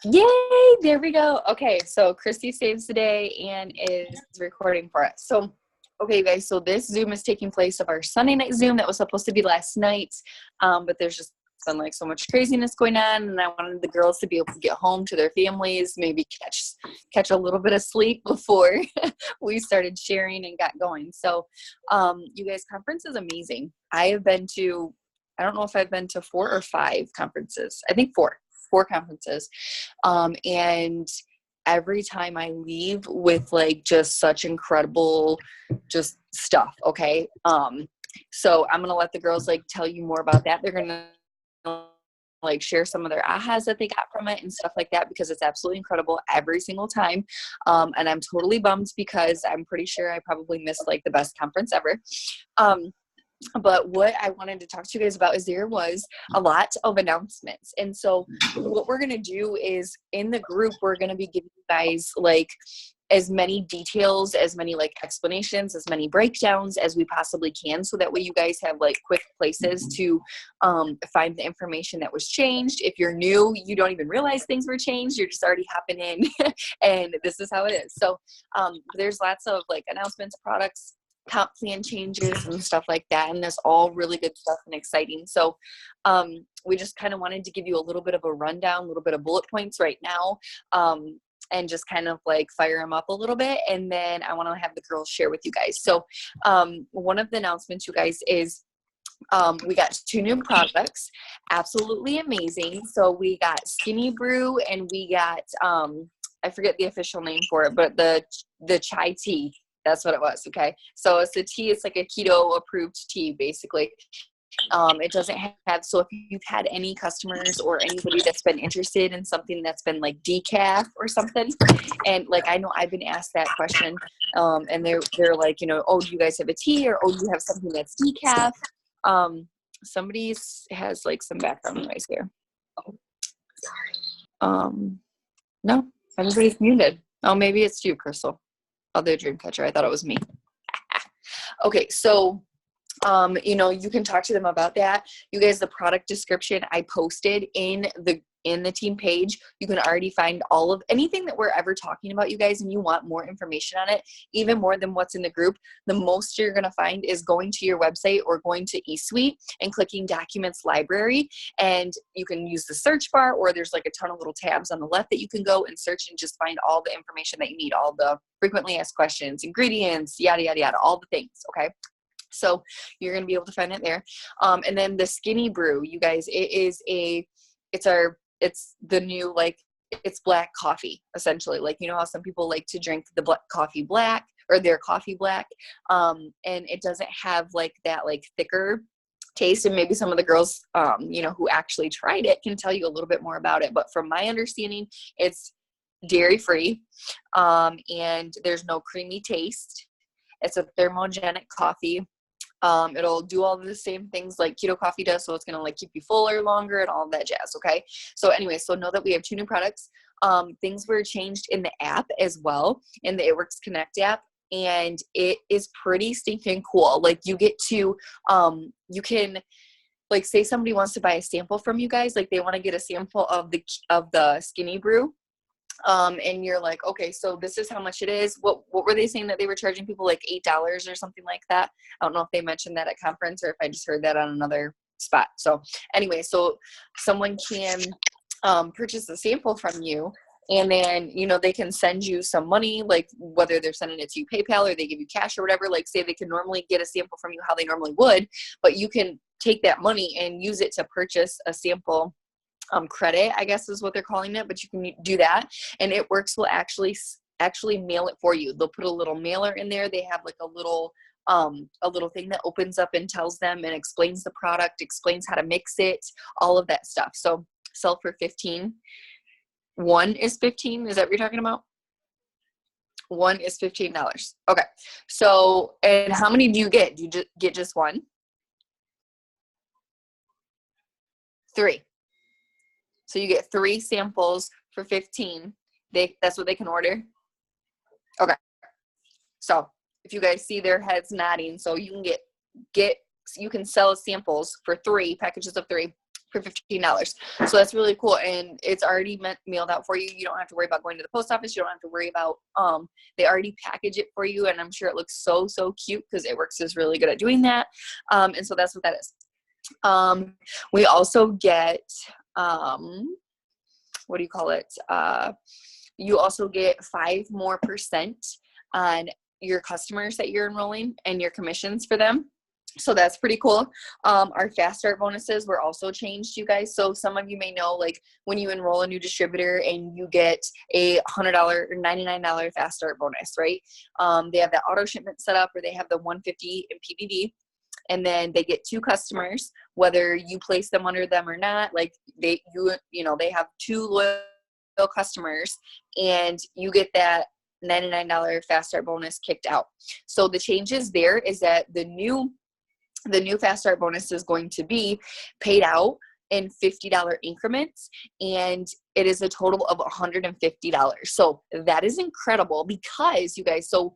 Yay, there we go. Okay, so Christy saves the day and is recording for us. So, okay, you guys, so this Zoom is taking place of our Sunday night Zoom that was supposed to be last night, but there's just been like so much craziness going on, and I wanted the girls to be able to get home to their families, maybe catch a little bit of sleep before we started sharing and got going. So, you guys, conference is amazing. I don't know if I've been to 4 or 5 conferences. I think 4 conferences. And every time I leave with like just such incredible just stuff. Okay. So I'm going to let the girls like tell you more about that. They're going to like share some of their ahas that they got from it and stuff like that, because it's absolutely incredible every single time. And I'm totally bummed because I'm pretty sure I probably missed like the best conference ever. But what I wanted to talk to you guys about is there was a lot of announcements. And so what we're going to do is in the group, we're going to be giving you guys like as many details, as many like explanations, as many breakdowns as we possibly can. So that way you guys have like quick places to find the information that was changed. If you're new, you don't even realize things were changed. You're just already hopping in and this is how it is. So there's lots of like announcements, products, comp plan changes and stuff like that, and that's all really good stuff and exciting. So we just kind of wanted to give you a little bit of a rundown, a little bit of bullet points right now, and just kind of like fire them up a little bit, and then I want to have the girls share with you guys. So one of the announcements, you guys, is we got 2 new products, absolutely amazing. So we got Skinny Brew, and we got I forget the official name for it, but the chai tea. That's what it was. Okay. So it's a tea. It's like a keto approved tea, basically. It doesn't have, so if you've had any customers or anybody that's been interested in something that's been like decaf or something, and like, I know I've been asked that question, and they're like, you know, oh, do you guys have a tea, or, oh, you have something that's decaf? Somebody has like some background noise here. No, everybody's muted. Oh, maybe it's you, Crystal. Other dream catcher. I thought it was me. Okay, so you know, you can talk to them about that. You guys, the product description I posted in the team page, you can already find all of anything that we're ever talking about, you guys, and you want more information on it, even more than what's in the group. The most you're going to find is going to your website or going to eSuite and clicking Documents Library, and you can use the search bar, or there's like a ton of little tabs on the left that you can go and search and just find all the information that you need, all the frequently asked questions, ingredients, yada, yada, yada, all the things. Okay. So you're going to be able to find it there. And then the Skinny Brew, you guys, it's the new, like, it's black coffee, essentially. Like, you know how some people like to drink the coffee black, or their coffee black. And it doesn't have like that, like, thicker taste. And maybe some of the girls, you know, who actually tried it can tell you a little bit more about it. But from my understanding, it's dairy free. And there's no creamy taste. It's a thermogenic coffee. It'll do all the same things like keto coffee does. So it's going to like keep you fuller longer and all that jazz. Okay. So anyway, so know that we have 2 new products. Things were changed in the app as well, in the It Works Connect app. And it is pretty stinking cool. Like, you get to, you can, like, say somebody wants to buy a sample from you guys, like they want to get a sample of the Skinny Brew. And you're like, okay, so this is how much it is. What were they saying that they were charging people, like $8 or something like that? I don't know if they mentioned that at conference or if I just heard that on another spot. So anyway, so someone can purchase a sample from you, and then, you know, they can send you some money, like whether they're sending it to you PayPal or they give you cash or whatever. Like, say they can normally get a sample from you how they normally would, but you can take that money and use it to purchase a sample credit, I guess is what they're calling it, but you can do that. And It Works will actually mail it for you. They'll put a little mailer in there. They have like a little thing that opens up and tells them and explains the product, explains how to mix it, all of that stuff. So sell for 15. 1 is 15. Is that what you're talking about? 1 is $15. Okay. So, and how many do you get? Do you get just 1? 3. So you get 3 samples for 15. That's what they can order. Okay. So if you guys see their heads nodding, so you can you can sell samples for 3 packages of 3 for $15. So that's really cool. And it's already mailed out for you. You don't have to worry about going to the post office. You don't have to worry about, they already package it for you. And I'm sure it looks so, so cute because It Works is really good at doing that. And so that's what that is. We also get, what do you call it? You also get 5% more on your customers that you're enrolling and your commissions for them. So that's pretty cool. Our fast start bonuses were also changed, you guys. So some of you may know, like when you enroll a new distributor and you get a $100 or $99 fast start bonus, right? They have that auto shipment set up, or they have the 150 in PBV, and then they get 2 customers, whether you place them under them or not. Like they have 2 loyal customers, and you get that $99 fast start bonus kicked out. So the changes there is that the new fast start bonus is going to be paid out in $50 increments, and it is a total of $150. So that is incredible because, you guys, so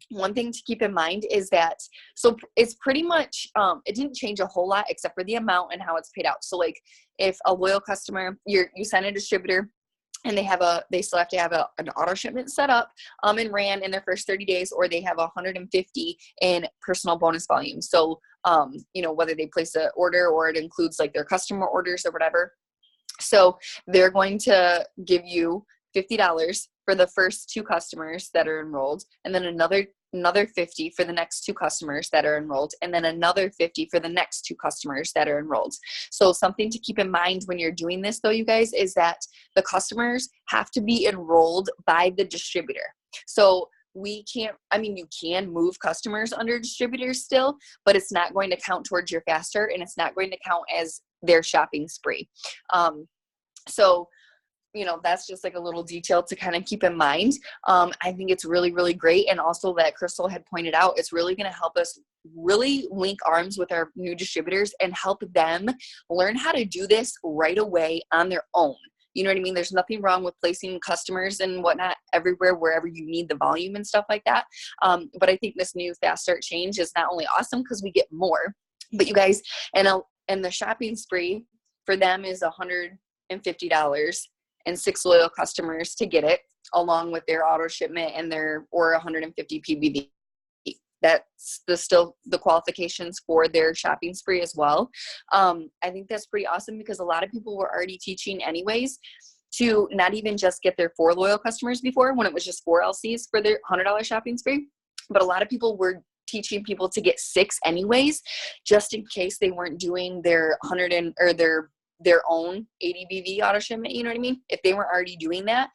one thing to keep in mind is that, so it's pretty much, it didn't change a whole lot except for the amount and how it's paid out. So like if a loyal customer, you sign a distributor, and they still have to have an auto shipment set up and ran in their first 30 days, or they have 150 in personal bonus volume. So, whether they place an order or it includes like their customer orders or whatever. So they're going to give you $50 for the first 2 customers that are enrolled, and then another 50 for the next 2 customers that are enrolled, and then another 50 for the next 2 customers that are enrolled. So something to keep in mind when you're doing this, though, you guys, is that the customers have to be enrolled by the distributor. So you can move customers under distributors still, but it's not going to count towards your fast start, and it's not going to count as their shopping spree. So that's just like a little detail to kind of keep in mind. I think it's really, really great. And also that Crystal had pointed out, it's really going to help us really link arms with our new distributors and help them learn how to do this right away on their own. You know what I mean? There's nothing wrong with placing customers and whatnot everywhere, wherever you need the volume and stuff like that. But I think this new fast start change is not only awesome because we get more, but you guys, and the shopping spree for them is $150. And 6 loyal customers to get it, along with their auto shipment and or 150 PBV. That's still the qualifications for their shopping spree as well. I think that's pretty awesome because a lot of people were already teaching anyways to not even just get their 4 loyal customers before, when it was just 4 LCs for their $100 shopping spree. But a lot of people were teaching people to get 6 anyways, just in case they weren't doing their their own ADBV auto shipment, you know what I mean? If they weren't already doing that,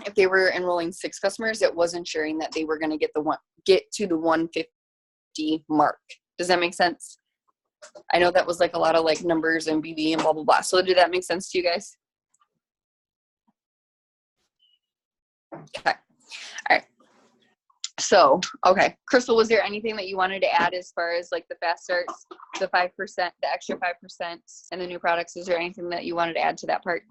if they were enrolling 6 customers, it was ensuring that they were going to get to the 150 mark. Does that make sense? I know that was like a lot of like numbers and BV and blah, blah, blah. So did that make sense to you guys? Okay. All right. So, okay. Crystal, was there anything that you wanted to add as far as like the fast starts, the 5%, the extra 5%, and the new products? Is there anything that you wanted to add to that part?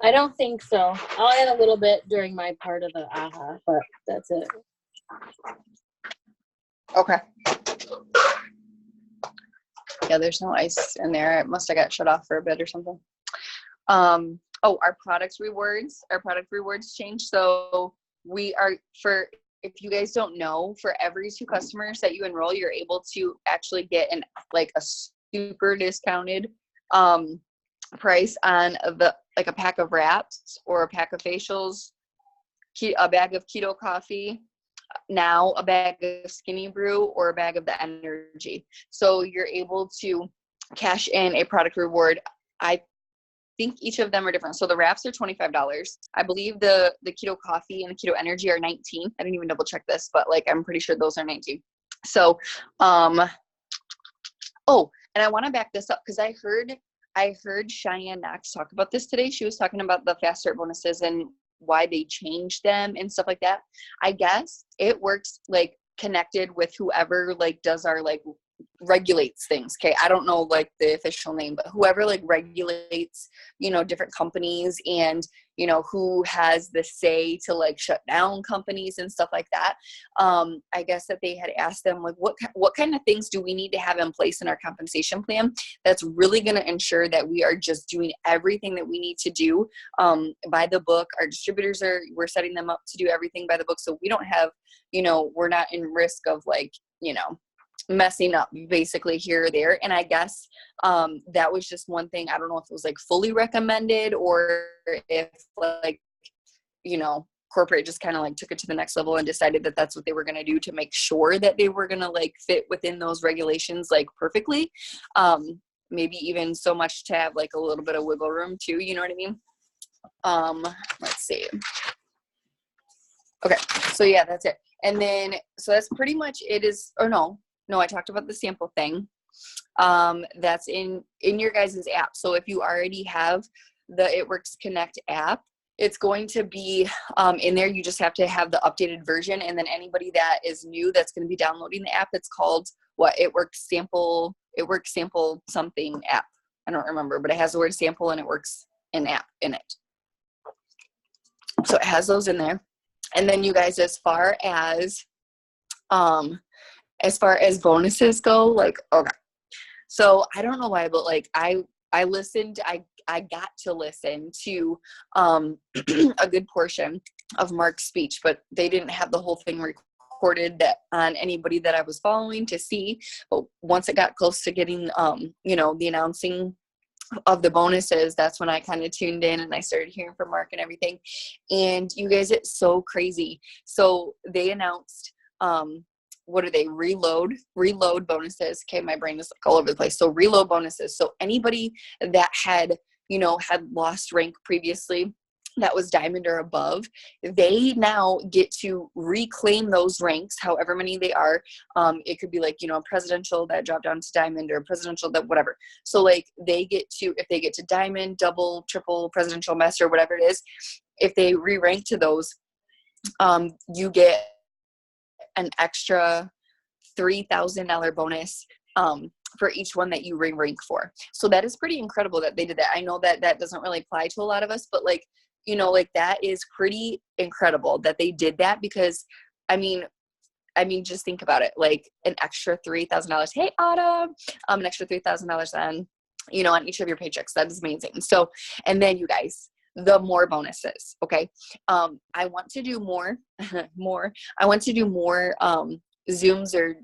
I don't think so. I'll add a little bit during my part of the AHA, but that's it. Okay. Yeah, there's no ice in there. It must have got shut off for a bit or something. Our product rewards changed. So if you guys don't know, for every 2 customers that you enroll, you're able to actually get a super discounted price on a pack of wraps or a pack of facials, a bag of keto coffee, now a bag of Skinny Brew, or a bag of the energy. So you're able to cash in a product reward. I think each of them are different. So the wraps are $25. I believe the keto coffee and the keto energy are $19. I didn't even double check this, but I'm pretty sure those are $19. So, and I want to back this up because I heard Cheyenne Knox talk about this today. She was talking about the fast start bonuses and why they changed them and stuff like that. I guess it works connected with whoever does our regulates things. Okay. I don't know like the official name, but whoever like regulates, different companies and, who has the say to like shut down companies and stuff like that. I guess that they had asked them like, what kind of things do we need to have in place in our compensation plan that's really going to ensure that we are just doing everything that we need to do by the book. Our distributors we're setting them up to do everything by the book. So we don't have, we're not in risk of like, messing up basically here or there. And I guess that was just one thing. I don't know if it was like fully recommended or if like, corporate just kind of like took it to the next level and decided that that's what they were going to do to make sure that they were going to like fit within those regulations like perfectly. Maybe even so much to have like a little bit of wiggle room too. You know what I mean? Let's see. Okay. So yeah, that's it. And then, so that's pretty much it is, or no, I talked about the sample thing. That's in your guys' app. So if you already have the It Works Connect app, it's going to be in there. You just have to have the updated version. And then anybody that is new that's going to be downloading the app, it's called It Works Sample something app. I don't remember, but it has the word sample and It Works an app in it. So it has those in there. And then you guys, as far as bonuses go, like, okay. So I don't know why, but like I got to listen to a good portion of Mark's speech, but they didn't have the whole thing recorded that on anybody that I was following to see. But once it got close to getting the announcing of the bonuses, that's when I kind of tuned in and I started hearing from Mark and everything. And you guys, it's so crazy. So they announced what are they? Reload bonuses. Okay, my brain is like all over the place. So reload bonuses. So anybody that had lost rank previously, that was diamond or above, they now get to reclaim those ranks, however many they are. It could be like, a presidential that dropped down to diamond, or presidential that whatever. So like they get to, if they get to diamond, double, triple, presidential, master, whatever it is, if they re-rank to those, you get an extra $3,000 bonus for each one that you rank for. So that is pretty incredible that they did that. I know that that doesn't really apply to a lot of us, but like, like that is pretty incredible that they did that, because I mean, just think about it, like an extra $3,000. Hey, Autumn, an extra $3,000 on, on each of your paychecks. That is amazing. So, and then you guys, the more bonuses. Okay. I want to do more, I want to do more, Zooms or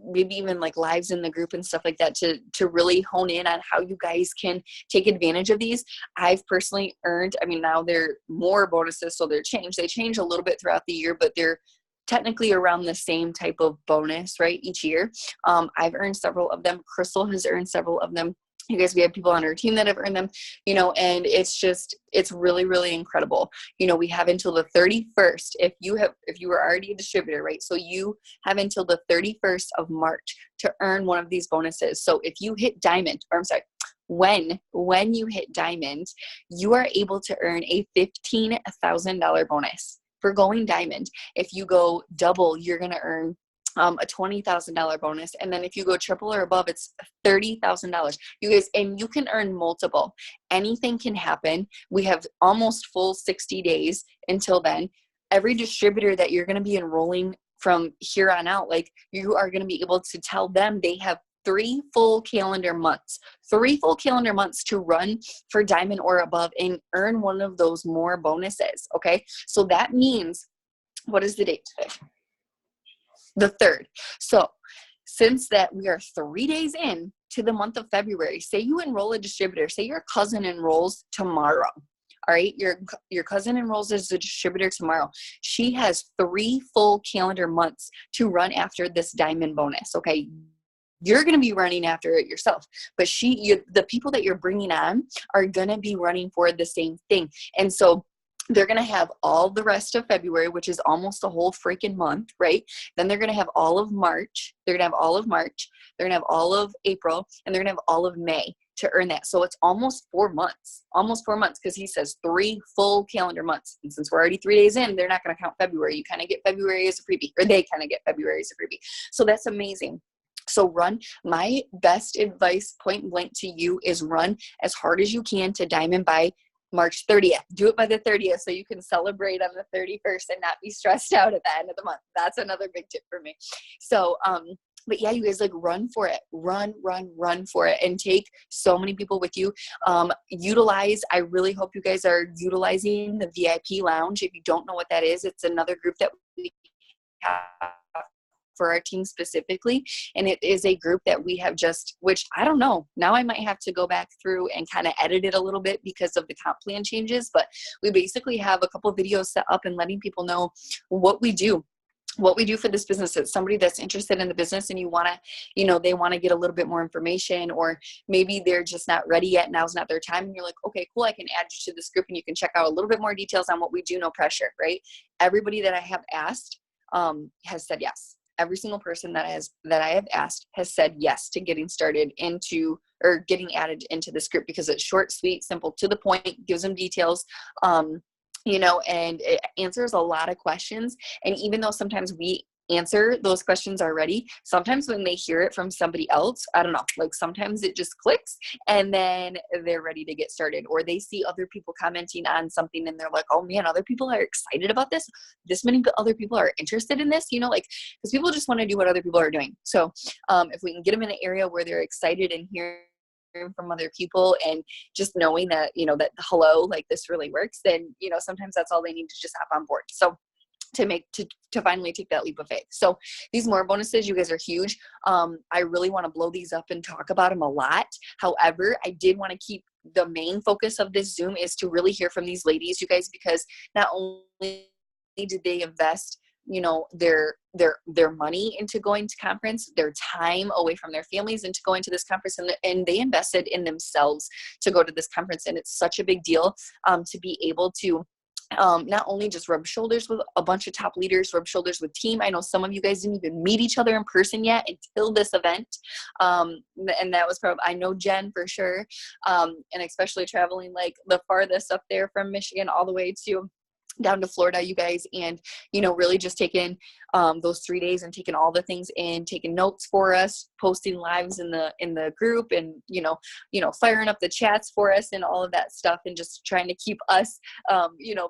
maybe even like lives in the group and stuff like that to really hone in on how you guys can take advantage of these. I've personally earned, now they're more bonuses, so they change a little bit throughout the year, but they're technically around the same type of bonus, right, each year. I've earned several of them. Crystal has earned several of them. You guys, we have people on our team that have earned them, and it's really, really incredible. We have until the 31st. If you were already a distributor, right? So you have until the 31st of March to earn one of these bonuses. So if you hit diamond, or I'm sorry, when you hit diamond, you are able to earn a $15,000 bonus for going diamond. If you go double, you're going to earn a $20,000 bonus. And then if you go triple or above, it's $30,000. You guys, and you can earn multiple. Anything can happen. We have almost full 60 days until then. Every distributor that you're going to be enrolling from here on out, like, you are going to be able to tell them they have 3 full calendar months to run for diamond or above and earn one of those more bonuses. Okay. So that means, what is the date today? The 3rd. So since that we are 3 days in to the month of February, say you enroll a distributor, say your cousin enrolls tomorrow. All right. Your cousin enrolls as a distributor tomorrow. She has 3 full calendar months to run after this diamond bonus. Okay. You're going to be running after it yourself, but the people that you're bringing on are going to be running for the same thing. And so they're going to have all the rest of February, which is almost a whole freaking month, right? Then they're going to have all of March. They're going to have all of March. They're going to have all of April, and they're going to have all of May to earn that. So it's almost 4 months, because he says 3 full calendar months. And since we're already 3 days in, they're not going to count February. You kind of get February as a freebie, or they kind of get February as a freebie. So that's amazing. So run. My best advice, point blank to you, is run as hard as you can to Diamond by March 30th. Do it by the 30th so you can celebrate on the 31st and not be stressed out at the end of the month. That's another big tip for me. So, but yeah, you guys, like, run for it. Run for it, and take so many people with you. I really hope you guys are utilizing the VIP lounge. If you don't know what that is, it's another group that we have for our team specifically. And it is a group that we have which I don't know, now I might have to go back through and kind of edit it a little bit because of the comp plan changes, but we basically have a couple videos set up and letting people know what we do for this business. It's somebody that's interested in the business and they want to get a little bit more information, or maybe they're just not ready yet. Now's not their time. And you're like, okay, cool. I can add you to this group and you can check out a little bit more details on what we do. No pressure, right? Everybody that I have asked has said yes. Every single person that I have asked has said yes to getting started getting added into this group, because it's short, sweet, simple, to the point, gives them details, and it answers a lot of questions. And even though sometimes we answer those questions already, sometimes when they hear it from somebody else, I don't know, like sometimes it just clicks and then they're ready to get started, or they see other people commenting on something and they're like, oh man, other people are excited about this. This many other people are interested in this, because people just want to do what other people are doing. So if we can get them in an area where they're excited and hearing from other people and just knowing that, that hello, like this really works, then, sometimes that's all they need to just hop on board. So to finally take that leap of faith. So these more bonuses, you guys are huge. I really want to blow these up and talk about them a lot. However, I did want to keep the main focus of this Zoom is to really hear from these ladies, you guys, because not only did they invest, their money into going to conference, their time away from their families into going to this conference, and they invested in themselves to go to this conference. And it's such a big deal to be able to not only just rub shoulders with a bunch of top leaders, rub shoulders with team. I know some of you guys didn't even meet each other in person yet until this event. And that was I know Jen for sure. And especially traveling like the farthest up there from Michigan all the way to down to Florida, you guys, and really just taking those 3 days and taking all the things in, taking notes for us, posting lives in the group, and firing up the chats for us and all of that stuff, and just trying to keep us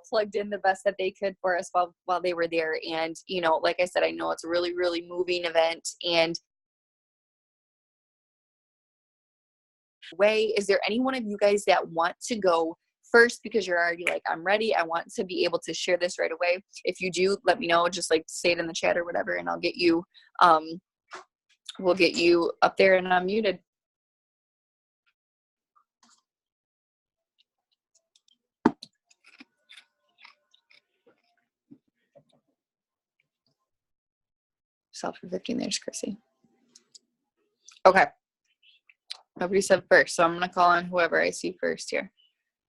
plugged in the best that they could for us while they were there. And like I said, I know it's a really, really moving event. And is there any one of you guys that want to go first, because you're already like, I'm ready, I want to be able to share this right away? If you do, let me know. Just like say it in the chat or whatever, and I'll get you we'll get you up there and unmuted. Self for 15, there's Chrissy. Okay, nobody said first, so I'm gonna call on whoever I see first here.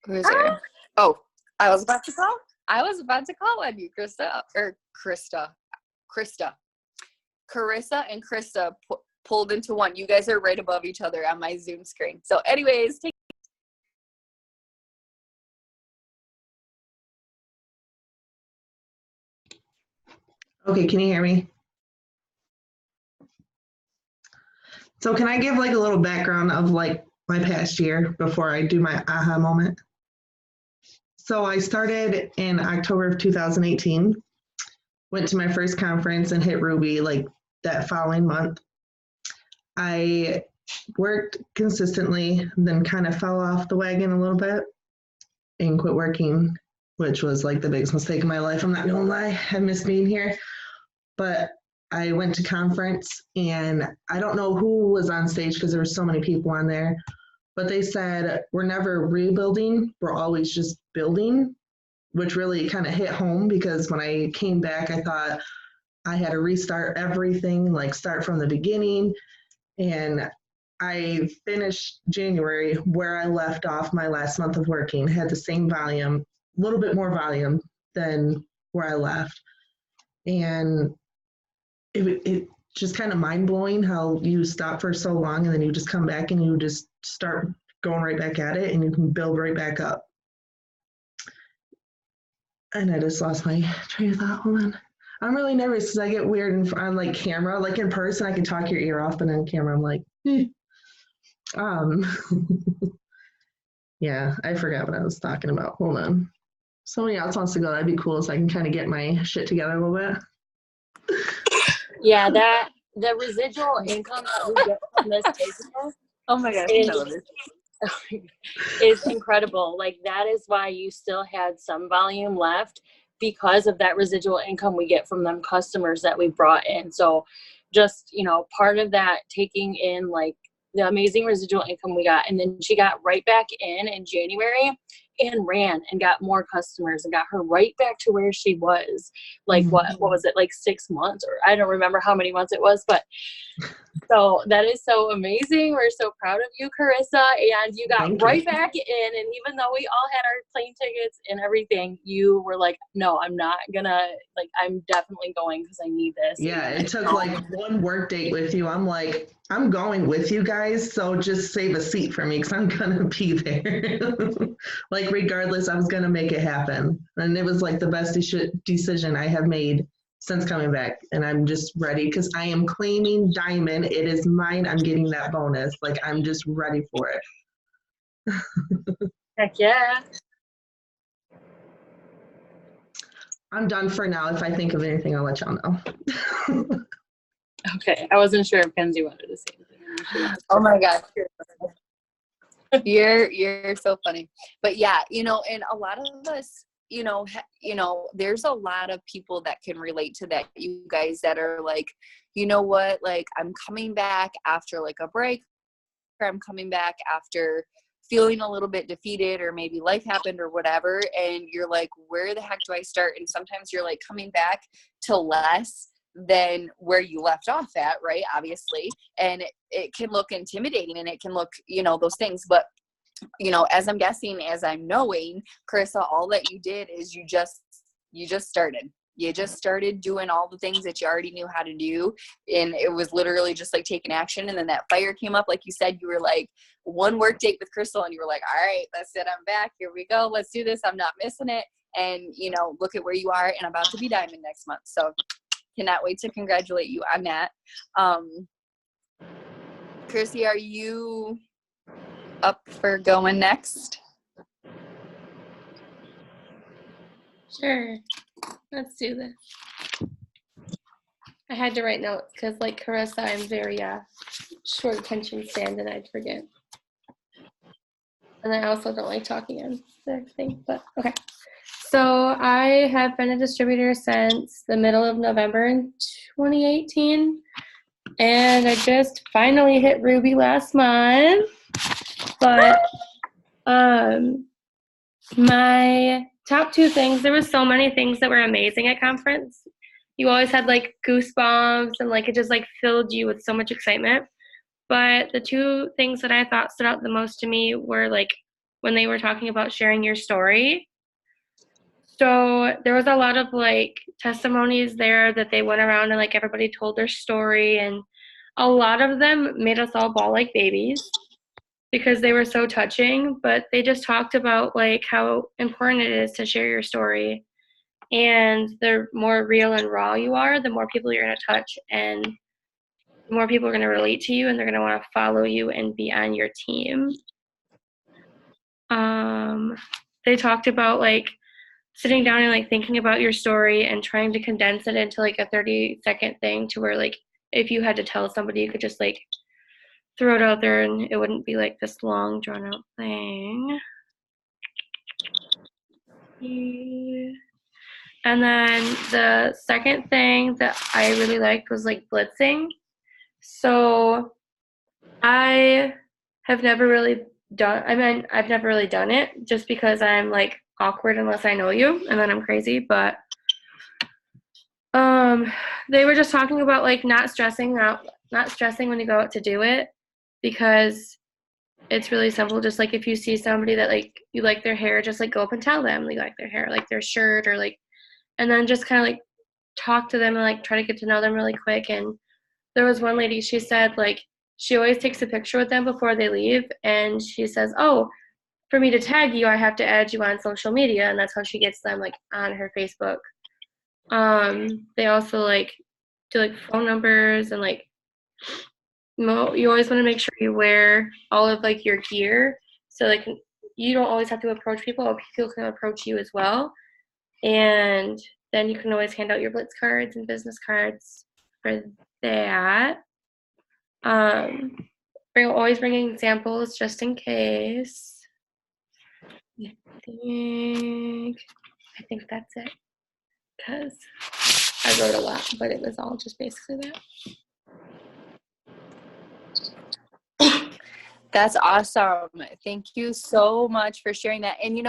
Who's there? Oh, I was about to call on you, Krista. Carissa and Krista pulled into one. You guys are right above each other on my Zoom screen. So anyways, Okay, can you hear me? So can I give like a little background of like my past year before I do my aha moment? So I started in October of 2018, went to my first conference and hit Ruby like that following month. I worked consistently, then kind of fell off the wagon a little bit and quit working, which was like the biggest mistake of my life. I'm not gonna lie, I miss being here. But I went to conference and I don't know who was on stage because there were so many people on there, but they said, we're never rebuilding, we're always just building, which really kind of hit home, because when I came back, I thought I had to restart everything, like start from the beginning. And I finished January where I left off my last month of working, had the same volume, a little bit more volume than where I left. And it just kind of mind-blowing how you stop for so long and then you just come back and you just start going right back at it and you can build right back up. And I just lost my train of thought. Hold on. I'm really nervous because I get weird on like camera. Like in person, I can talk your ear off, but on camera, I'm like, eh. um, yeah, I forgot what I was talking about. Hold on. Somebody else wants to go. That'd be cool, so I can kind of get my shit together a little bit. Yeah, that the residual income that we get from this business Oh my gosh, is, I love this. is incredible. Like that is why you still had some volume left, because of that residual income we get from them customers that we brought in. So just, you know, part of that taking in like the amazing residual income we got, and then she got right back in January and ran and got more customers and got her right back to where she was. Like what was it, like 6 months, or I don't remember how many months it was, but so that is so amazing. We're so proud of you, Carissa. And you got Thank right you. back in. And even though we all had our plane tickets and everything, you were like, no, I'm not gonna, like, I'm definitely going because I need this. Yeah, And it took like one work date with you. I'm like, I'm going with you guys, so just save a seat for me because I'm gonna be there. Like, regardless, I was gonna make it happen. And it was like the best decision I have made since coming back. And I'm just ready because I am claiming Diamond. It is mine. I'm getting that bonus. Like, I'm just ready for it. heck yeah. I'm done for now. If I think of anything, I'll let y'all know. Okay. I wasn't sure if Kenzie wanted to say anything. Oh my gosh. You're so funny. But yeah, you know, and a lot of us, you know, there's a lot of people that can relate to that. You guys that are like, you know what, like I'm coming back after like a break, or I'm coming back after feeling a little bit defeated, or maybe life happened or whatever, and you're like, where the heck do I start? And sometimes you're like coming back to less than where you left off at, right? Obviously. And it can look intimidating, and it can look, you know, those things. But, you know, as I'm guessing, as I'm knowing, Carissa, all that you did is you just started. You just started doing all the things that you already knew how to do. And it was literally just like taking action. And then that fire came up. Like you said, you were like one work date with Crystal, and you were like, all right, that's it. I'm back. Here we go. Let's do this. I'm not missing it. And, you know, look at where you are, and about to be Diamond next month. So cannot wait to congratulate you on that. Chrissy, are you up for going next? Sure. Let's do this. I had to write notes because, like Carissa, I'm very short attention span and I'd forget. And I also don't like talking on the thing, but okay. So I have been a distributor since the middle of November in 2018. And I just finally hit Ruby last month. But my top two things, there were so many things that were amazing at conference. You always had like goosebumps, and like it just like filled you with so much excitement. But the two things that I thought stood out the most to me were like when they were talking about sharing your story. So there was a lot of like testimonies there that they went around and like everybody told their story, and a lot of them made us all bawl like babies because they were so touching. But they just talked about like how important it is to share your story, and the more real and raw you are, the more people you're going to touch, and the more people are going to relate to you, and they're going to want to follow you and be on your team. They talked about like sitting down and like thinking about your story and trying to condense it into like a 30-second thing to where like if you had to tell somebody, you could just like throw it out there and it wouldn't be like this long drawn out thing. And then the second thing that I really liked was like blitzing. So I've never really done it just because I'm like awkward unless I know you, and then I'm crazy. But they were just talking about like not stressing when you go out to do it, because it's really simple. Just like if you see somebody that like you like their hair, just like go up and tell them you like their hair, like their shirt, or like, and then just kind of like talk to them and like try to get to know them really quick. And there was one lady, she said like she always takes a picture with them before they leave, and she says, oh, for me to tag you, I have to add you on social media, and that's how she gets them like on her Facebook. They also like do like phone numbers and like you always want to make sure you wear all of like your gear so like you don't always have to approach people, or people can approach you as well. And then you can always hand out your Blitz cards and business cards for that. Always bringing examples just in case. I think that's it, because I wrote a lot, but it was all just basically that. That's awesome. Thank you so much for sharing that. And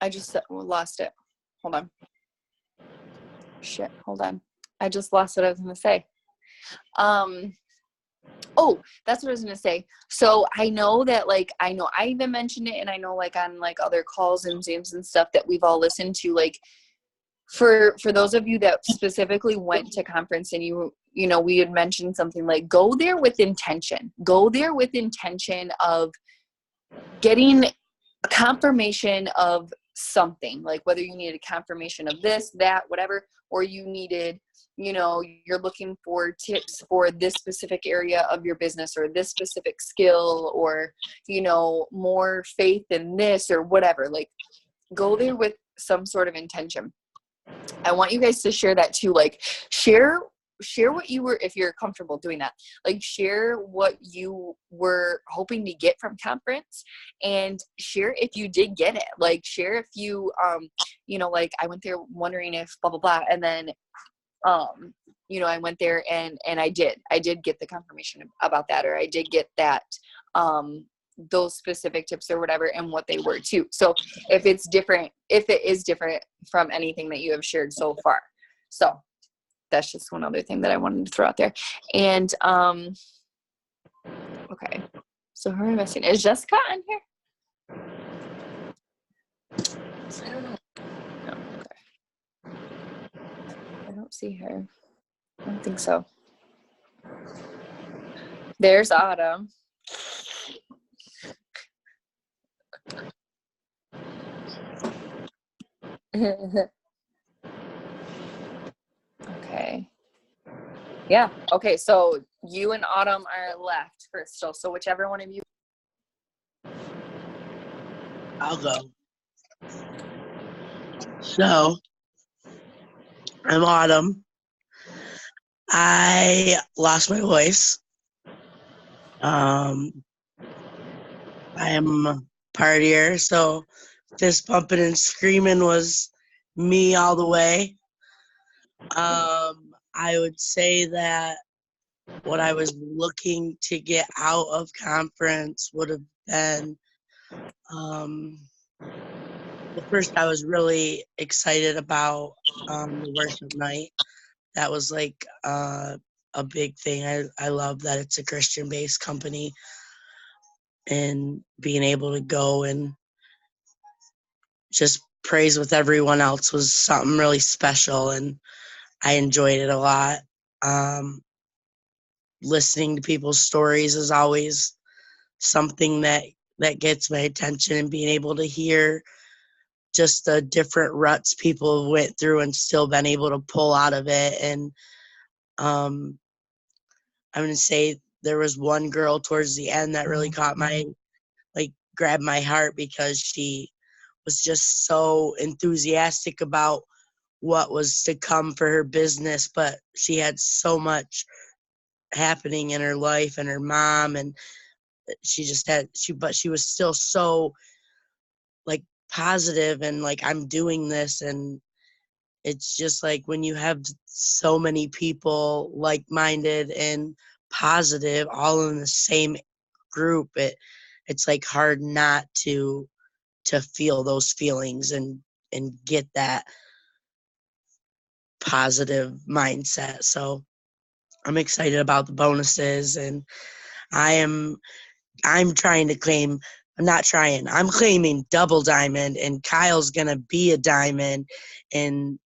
I just lost it. Hold on. Shit, hold on. I just lost what I was going to say. Oh, that's what I was going to say. So I know that I know I even mentioned it, and I know on other calls and Zooms and stuff that we've all listened to, for those of you that specifically went to conference and we had mentioned something like go there with intention of getting a confirmation of something, like whether you needed a confirmation of this, that, whatever, or you needed, you're looking for tips for this specific area of your business or this specific skill, or, more faith in this or whatever. Go there with some sort of intention. I want you guys to share that too. Share what you were, if you're comfortable doing that, share what you were hoping to get from conference, and share if you did get it. Share if you, I went there wondering if blah, blah, blah. And then, I went there and I did get the confirmation about that, or I did get that, those specific tips or whatever, and what they were too. So if it is different from anything that you have shared so far. So that's just one other thing that I wanted to throw out there. And, okay. So who am I missing? Is Jessica on here? I don't know. No, okay. I don't see her. I don't think so. There's Autumn. Okay. Yeah. Okay. So you and Autumn are left, Crystal. So whichever one of you. I'll go. So, I'm Autumn. I lost my voice. I am a partier, so fist pumping and screaming was me all the way. I would say that what I was looking to get out of conference would have been, well, first I was really excited about the worship night. That was a big thing. I love that it's a Christian-based company, and being able to go and just praise with everyone else was something really special, and I enjoyed it a lot. Listening to people's stories is always something that gets my attention, and being able to hear just the different ruts people went through and still been able to pull out of it. And I'm going to say there was one girl towards the end that really caught grabbed my heart, because she was just so enthusiastic about what was to come for her business, but she had so much happening in her life and her mom, and but she was still so positive and I'm doing this. And it's just when you have so many people like-minded and positive all in the same group, it's hard not to feel those feelings and get that positive mindset. So I'm excited about the bonuses, and I'm trying to claim, I'm claiming double diamond, and Kyle's going to be a diamond. And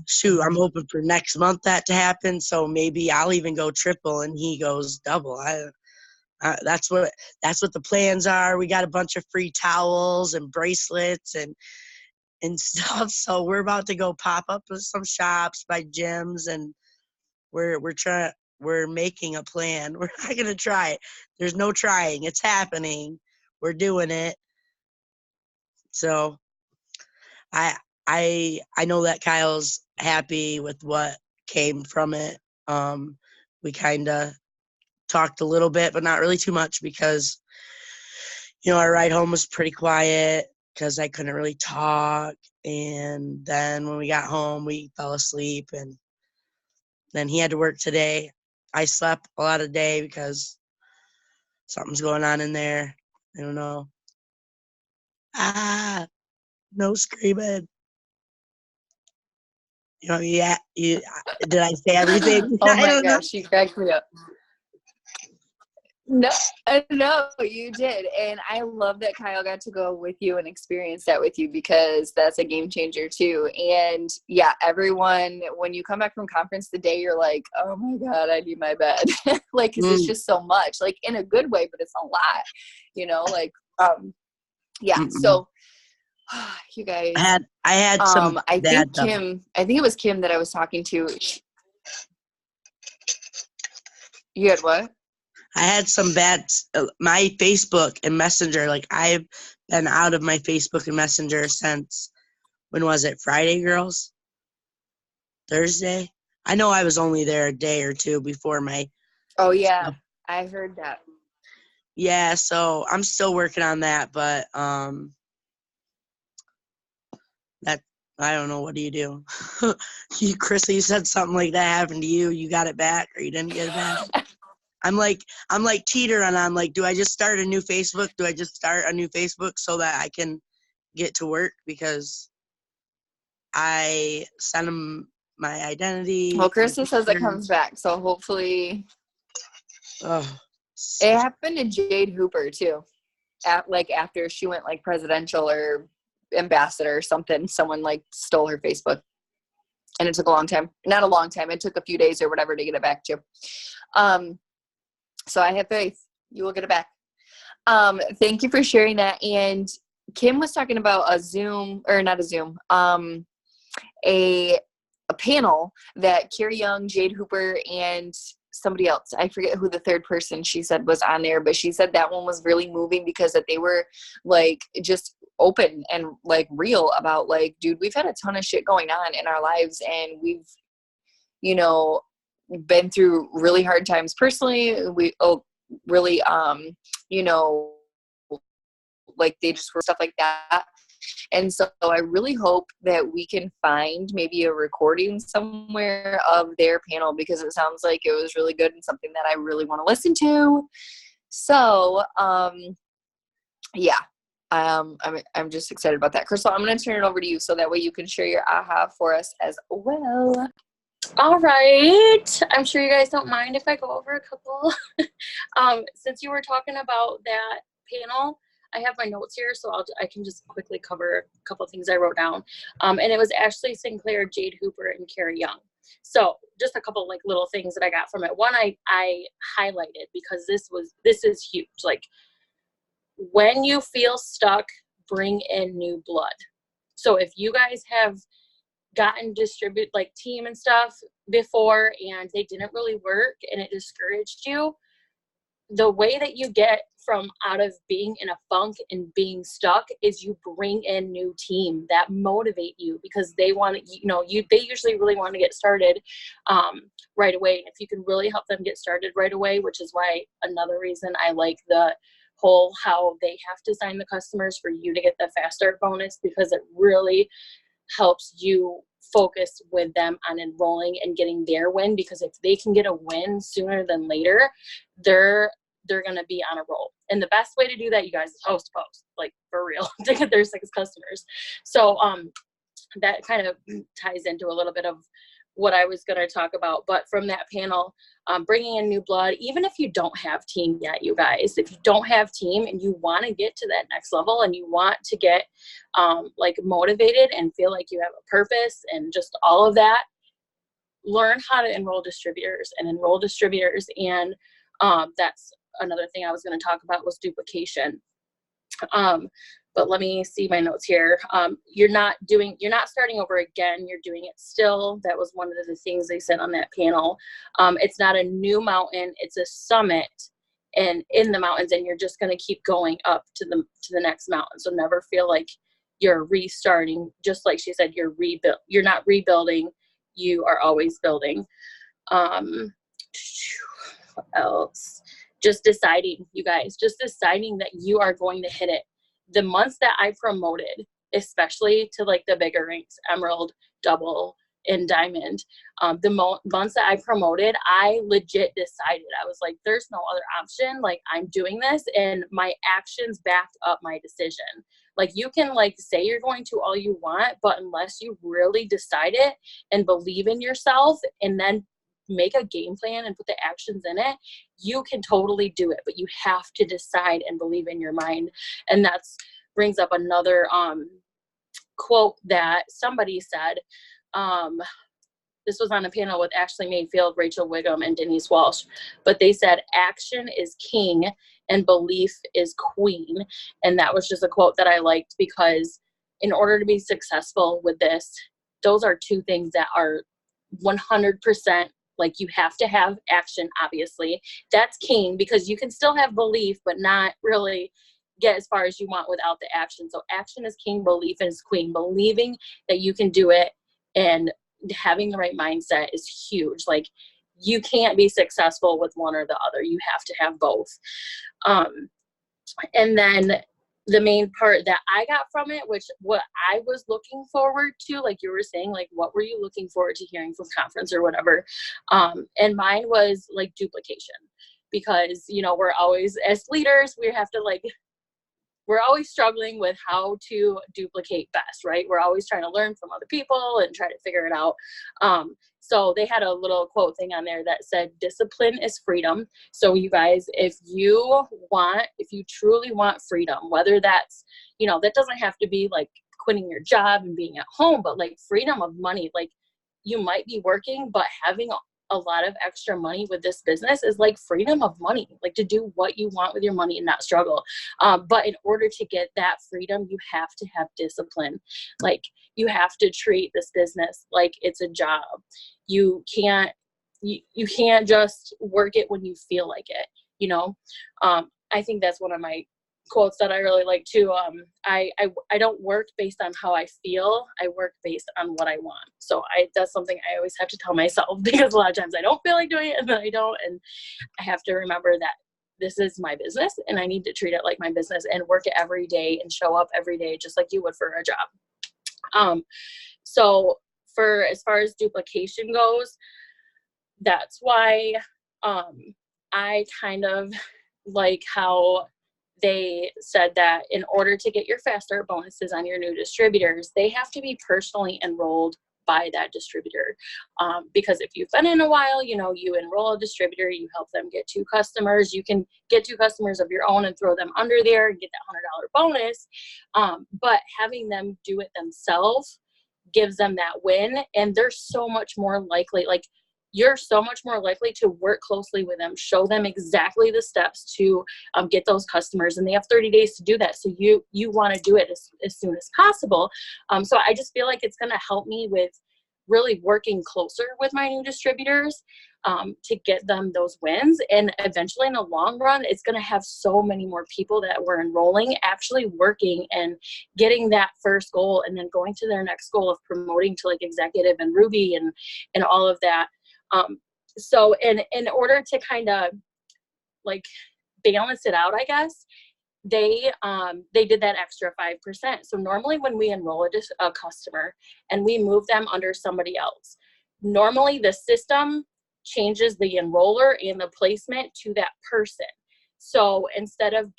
shoot, I'm hoping for next month that to happen. So maybe I'll even go triple and he goes double. That's what the plans are. We got a bunch of free towels and bracelets, and and stuff. So we're about to go pop up with some shops by gyms, and we're making a plan. We're not gonna try it. There's no trying. It's happening. We're doing it. So I know that Kyle's happy with what came from it. We kind of talked a little bit, but not really too much because, our ride home was pretty quiet because I couldn't really talk. And then when we got home, we fell asleep, and then he had to work today. I slept a lot of the day because something's going on in there. I don't know. No screaming. Yeah. Did I say everything? Oh I my don't know. gosh, you cracked me up. No, you did. And I love that Kyle got to go with you and experience that with you, because that's a game changer too. And yeah, everyone, when you come back from conference the day, you're like, oh my God, I need my bed. Like, cause it's just so much, like in a good way, but it's a lot, yeah. Mm-mm. So you guys, I had some I bad think it was Kim that I was talking to. You had what? I had some bad, my Facebook and Messenger, like I've been out of my Facebook and Messenger since, when was it, Friday, girls? Thursday? I know I was only there a day or two before my. Oh yeah, I heard that. Yeah, so I'm still working on that, but that, I don't know, what do you do? Chrissy, you said something like that happened to you. You got it back, or you didn't get it back? I'm like teetering on, like, do I just start a new Facebook? Do I just start a new Facebook so that I can get to work? Because I sent them my identity. Well, Krista says it comes back, so hopefully. Oh, it happened to Jade Hooper too. After she went like presidential or ambassador or something, someone like stole her Facebook, and it took a long time. Not a long time. It took a few days or whatever to get it back to you. So I have faith you will get it back. Thank you for sharing that. And Kim was talking about a panel that Carrie Young, Jade Hooper, and somebody else, I forget who the third person she said was on there, but she said that one was really moving because that they were like just open and like real about like, dude, we've had a ton of shit going on in our lives, and we've, been through really hard times personally. Really, like they just were stuff like that. And so I really hope that we can find maybe a recording somewhere of their panel, because it sounds like it was really good and something that I really want to listen to. So, yeah, I'm just excited about that. Crystal, I'm going to turn it over to you so that way you can share your aha for us as well. All right. I'm sure you guys don't mind if I go over a couple. Since you were talking about that panel, I have my notes here, so I can just quickly cover a couple of things I wrote down. And it was Ashley Sinclair, Jade Hooper, and Carrie Young. So just a couple like little things that I got from it. One, I highlighted because this is huge. Like, when you feel stuck, bring in new blood. So if you guys have gotten distribute like team and stuff before and they didn't really work and it discouraged you, the way that you get from out of being in a funk and being stuck is you bring in new team that motivate you, because they want to, they usually really want to get started right away. And if you can really help them get started right away, which is why another reason I like the whole how they have to sign the customers for you to get the fast start bonus, because it really helps you focus with them on enrolling and getting their win, because if they can get a win sooner than later, they're going to be on a roll. And the best way to do that, you guys, is post, like for real, to get their 6 customers. So that kind of ties into a little bit of what I was going to talk about. But from that panel, bringing in new blood, even if you don't have team yet, you guys, if you don't have team and you want to get to that next level and you want to get like motivated and feel like you have a purpose and just all of that, learn how to enroll distributors. And that's another thing I was going to talk about was duplication. but let me see my notes here. You're not starting over again. You're doing it still. That was one of the things they said on that panel. It's not a new mountain. It's a summit and in the mountains, and you're just going to keep going up to the next mountain. So never feel like you're restarting. Just like she said, you're not rebuilding. You are always building. What else? Just deciding, you guys, just deciding that you are going to hit it. The months that I promoted, especially to like the bigger ranks, Emerald, Double, and Diamond, the months that I promoted, I legit decided, I was like, there's no other option. Like, I'm doing this, and my actions backed up my decision. Like, you can like say you're going to all you want, but unless you really decide it and believe in yourself and then make a game plan and put the actions in it, you can totally do it. But you have to decide and believe in your mind. And that's brings up another quote that somebody said. This was on a panel with Ashley Mayfield, Rachel Wiggum, and Denise Walsh. But they said, action is king and belief is queen. And that was just a quote that I liked, because in order to be successful with this, those are two things that are 100%. Like, you have to have action, obviously. That's king, because you can still have belief, but not really get as far as you want without the action. So action is king, belief is queen. Believing that you can do it and having the right mindset is huge. Like, you can't be successful with one or the other. You have to have both. And then the main part that I got from it, which what I was looking forward to, like you were saying, like, what were you looking forward to hearing from conference or whatever? And mine was like duplication, because, you know, we're always, as leaders, we have to like, we're always struggling with how to duplicate best, right? We're always trying to learn from other people and try to figure it out. So they had a little quote thing on there that said, discipline is freedom. So you guys, if you truly want freedom, whether that's, you know, that doesn't have to be like quitting your job and being at home, but like freedom of money, like you might be working, but having a lot of extra money with this business is like freedom of money, like to do what you want with your money and not struggle. But in order to get that freedom, you have to have discipline. Like, you have to treat this business like it's a job. You can't just work it when you feel like it, you know? I think that's one of my quotes that I really like too. I don't work based on how I feel. I work based on what I want. So that's something I always have to tell myself, because a lot of times I don't feel like doing it, and then I don't. And I have to remember that this is my business, and I need to treat it like my business and work it every day and show up every day just like you would for a job. So for as far as duplication goes, that's why I kind of like how they said that in order to get your fast start bonuses on your new distributors, they have to be personally enrolled by that distributor. Because if you've been in a while, you know, you enroll a distributor, you help them get 2 customers, you can get 2 customers of your own and throw them under there and get that $100 bonus. But having them do it themselves gives them that win, and they're so much more likely, like, you're so much more likely to work closely with them, show them exactly the steps to get those customers, and they have 30 days to do that. So you want to do it as soon as possible. So I just feel like it's going to help me with really working closer with my new distributors to get them those wins. And eventually in the long run, it's going to have so many more people that we're enrolling actually working and getting that first goal, and then going to their next goal of promoting to like executive and Ruby and all of that. So in order to kind of like balance it out, I guess, they did that extra 5%. So normally when we enroll a customer and we move them under somebody else, normally the system changes the enroller and the placement to that person. So instead of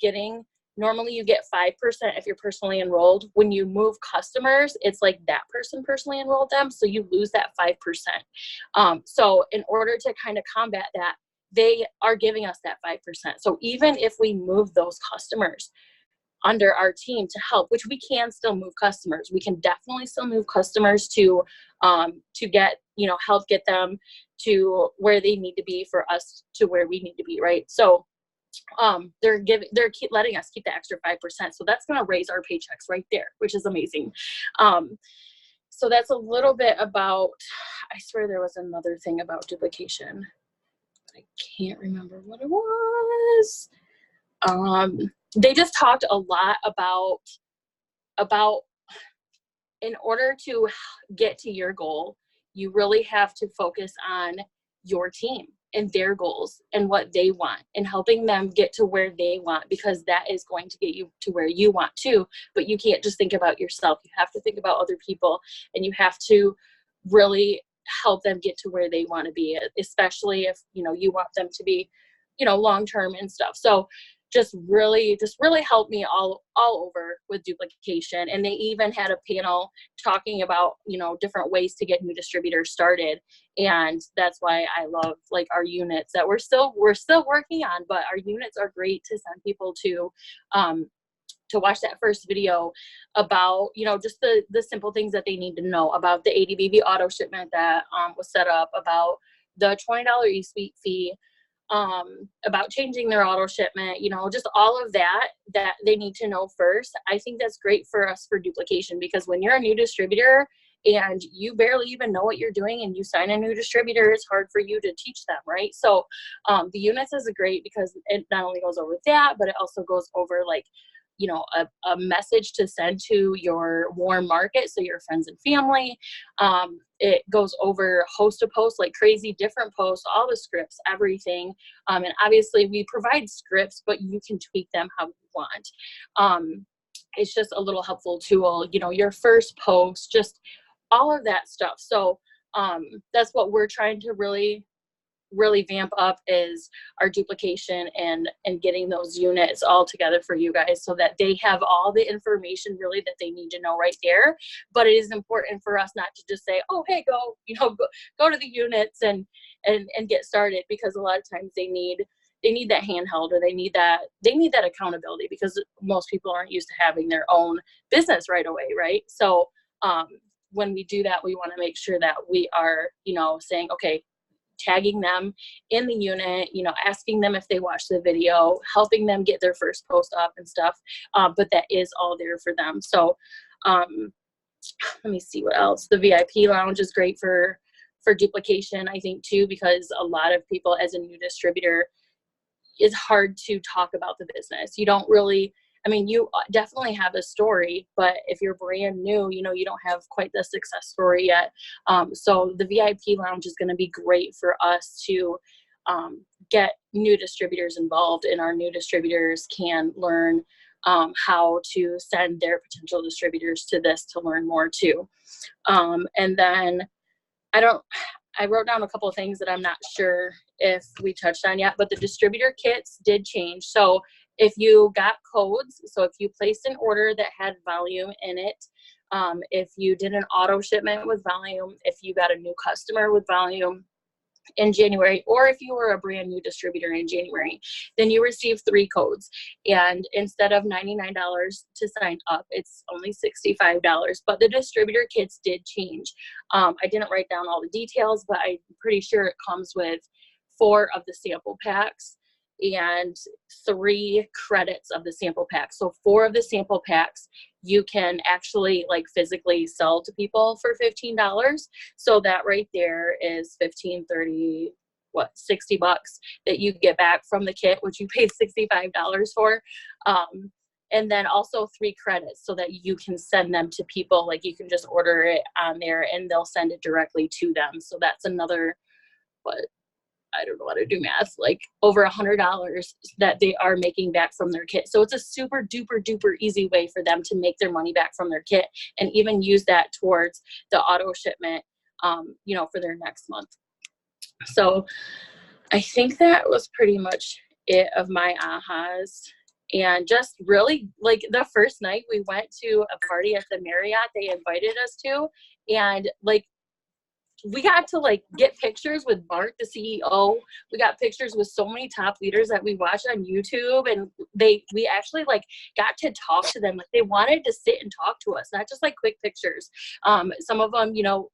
normally you get 5% if you're personally enrolled. When you move customers, it's like that person personally enrolled them, so you lose that 5%. So in order to kind of combat that, they are giving us that 5%. So even if we move those customers under our team to help, which we can still move customers, we can definitely still move customers to get, you know, help get them to where they need to be for us to where we need to be, right? So letting us keep the extra 5%. So that's going to raise our paychecks right there, which is amazing. So that's a little bit about, I swear there was another thing about duplication. I can't remember what it was. They just talked a lot about in order to get to your goal, you really have to focus on your team and their goals and what they want and helping them get to where they want, because that is going to get you to where you want to. But you can't just think about yourself. You have to think about other people, and you have to really help them get to where they want to be, especially if, you know, you want them to be, you know, long-term and stuff. So just really helped me all over with duplication. And they even had a panel talking about, you know, different ways to get new distributors started. And that's why I love like our units that we're still working on, but our units are great to send people to watch that first video about, you know, just the simple things that they need to know about the ADBV auto shipment that was set up, about the $20 eSuite fee, about changing their auto shipment, you know, just all of that they need to know first. I think that's great for us for duplication, because when you're a new distributor and you barely even know what you're doing and you sign a new distributor, it's hard for you to teach them, right? So the units is great because it not only goes over that, but it also goes over like, you know, a message to send to your warm market, so your friends and family. It goes over host to post, like crazy different posts, all the scripts, everything. And obviously we provide scripts, but you can tweak them how you want. It's just a little helpful tool, you know, your first post, just all of that stuff. So that's what we're trying to really vamp up, is our duplication and getting those units all together for you guys, so that they have all the information really that they need to know right there. But it is important for us not to just say, oh, hey, go to the units and get started, because a lot of times they need that handheld, or they need that accountability, because most people aren't used to having their own business right away, right? So when we do that, we want to make sure that we are, you know, saying, okay, tagging them in the unit, you know, asking them if they watch the video, helping them get their first post up and stuff. But that is all there for them. So let me see what else. The VIP lounge is great for duplication, I think, too, because a lot of people, as a new distributor, it's hard to talk about the business. You don't really, I mean, you definitely have a story, but if you're brand new, you know, you don't have quite the success story yet. So the VIP lounge is going to be great for us to get new distributors involved, and our new distributors can learn how to send their potential distributors to this to learn more too. And then I wrote down a couple of things that I'm not sure if we touched on yet, but the distributor kits did change. So if you got codes, so if you placed an order that had volume in it, if you did an auto shipment with volume, if you got a new customer with volume in January, or if you were a brand new distributor in January, then you receive 3 codes. And instead of $99 to sign up, it's only $65. But the distributor kits did change. I didn't write down all the details, but I'm pretty sure it comes with 4 of the sample packs and 3 credits of the sample pack. So 4 of the sample packs you can actually like physically sell to people for $15. So that right there is 15, 30, what, $60 that you get back from the kit, which you paid $65 for. And then also 3 credits so that you can send them to people. Like you can just order it on there and they'll send it directly to them. So that's another, what, I don't know how to do math, like over $100 that they are making back from their kit. So it's a super duper duper easy way for them to make their money back from their kit and even use that towards the auto shipment, you know, for their next month. So I think that was pretty much it of my ahas. And just really, like the first night we went to a party at the Marriott they invited us to, and like we got to like get pictures with Mark, the CEO. We got pictures with so many top leaders that we watched on YouTube, and we actually like got to talk to them. Like they wanted to sit and talk to us, not just like quick pictures. Some of them, you know,